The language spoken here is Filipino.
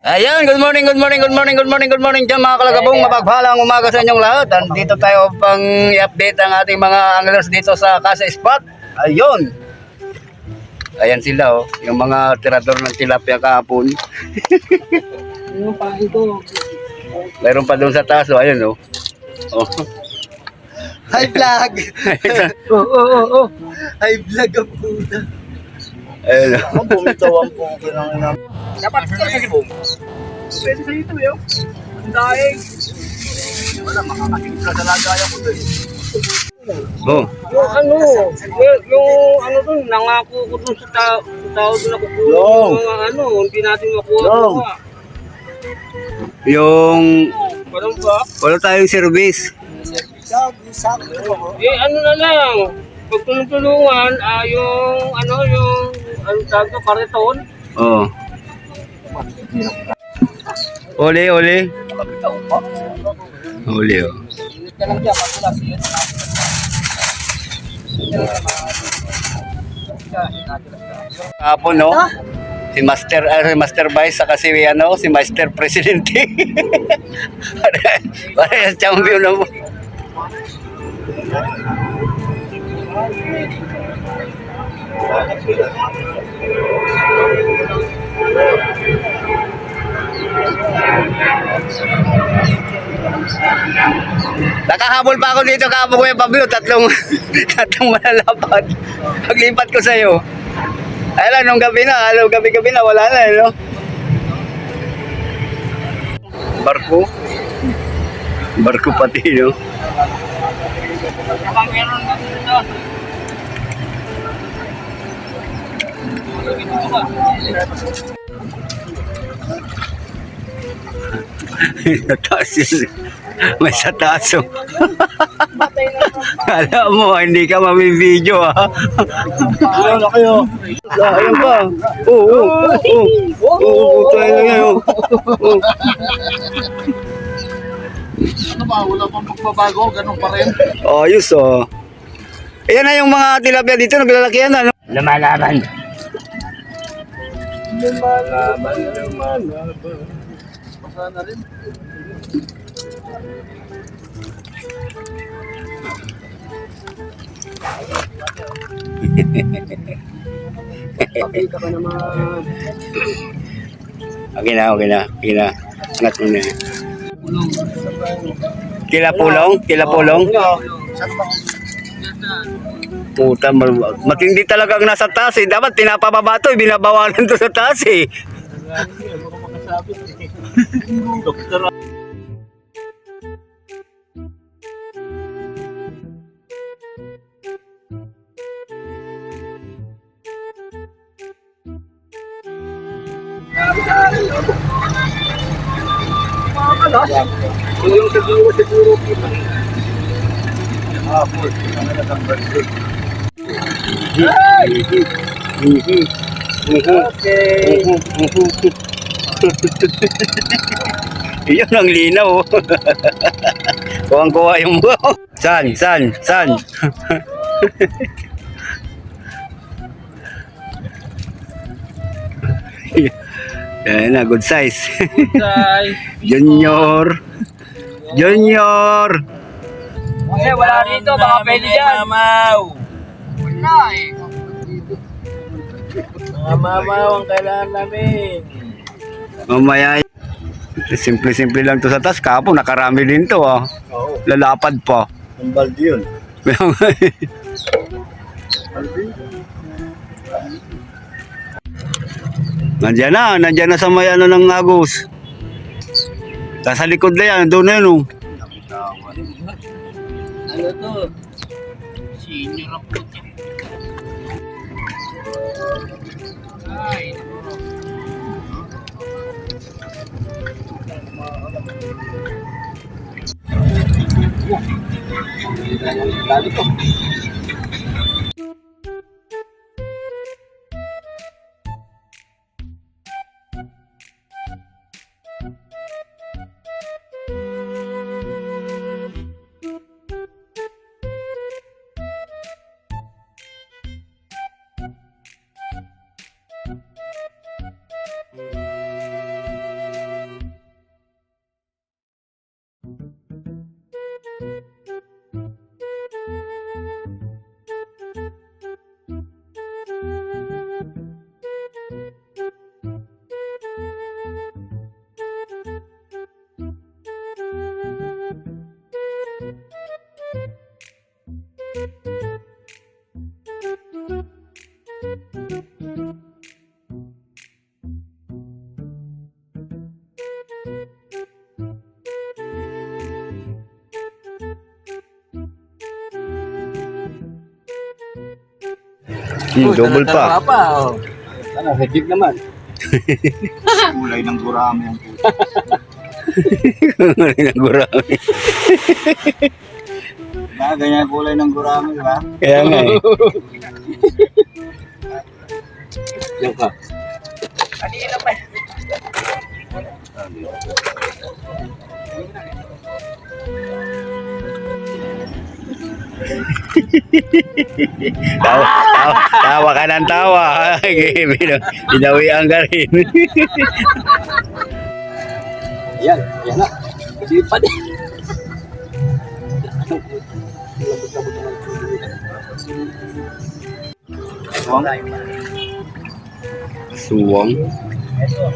Ayan, good morning, good morning, good morning, good morning, good morning dyan mga kalagabong, mapagpalang umaga sa inyong lahat. Andito tayo pang i-update ang ating mga anglers dito sa Casa Spot. Ayun. Ayan sila oh, yung mga tirador ng tilapia kahapon. Ano pa ito? Mayroon pa doon sa taas oh, ayun oh. Oh. High vlog! Oo. High vlog ang puta. Ayun oh. Ang bumitaw ang puta ng inang. Dapat ito kasi bum. Pwede sa ito eh. Ang daing. Wala, makakatingin ka sa lagaya ko doon. Oh. Yung ano doon, nangako ko doon sa tao doon ako kuha. Mga ano, hindi natin makuha. Yung Walang ba? wala tayong service. Ano na lang, pagtulong-tulungan, yung tawag ko, kariton. Oh. Uli, uli. Uli oh. Init ka lang dyan, magulas yun. Kahapon no? Si Master Vice saka si si Master Presidente. Para yung champion na mo. Nakahabol pa ako dito kahapon Kuya Pablo, tatlong malalapad. Paglipat ko sa'yo. Ay lang, nung gabi na, wala na no? Barko pati no? Meron na dito. Sa taas yun. May sa taas oh. Alam mo, hindi ka mamibideo ha. Ano kayo? Ayan pa. Oo, tayo na yan oh. Ano ba? Wala pang magbabago? Ganun pa rin? Ayos oh. Ayan na yung mga tilapia dito, naglalakihan na no? Lumalaban. Basa na rin. Pakita ka naman. Okay na. Angat mo na. Kila pulong. Puta, matindi talaga ang nasa taas eh. Dapat pinapababa to, binabawalan to sa taas eh. Doktor. Yung siguro kita. Full. Ang number 3. Okay. Iyon ang linaw. Kuwang-kuha yung buho. San? Yan na, good size. Guys. Junior. Kasi wala dito, baka pwede dyan. Mamaw. Wala eh. Mga mamaw ang kailangan namin. Mamaya, simple lang to sa taas. Kapo, nakarami din to ah. Oo. Lalapad pa. Ang baldi yun. Nandiyan na sa may ano ng Agos. Sa likod na yan, doon na yun oh. Ano to? Senior ang puti. Ay. Dali to. Double pa. Oh. Ano, higit naman. Kulay ng gurami ang puto. Kulay ng gurami. Ganyan kulay ng gurami, di ba? Kaya nga eh. Yung ka. Kanina pa. Tawa ka ng tawa. Binawian ka rin. Yan na. Hindi pa din. Suwang. Ito.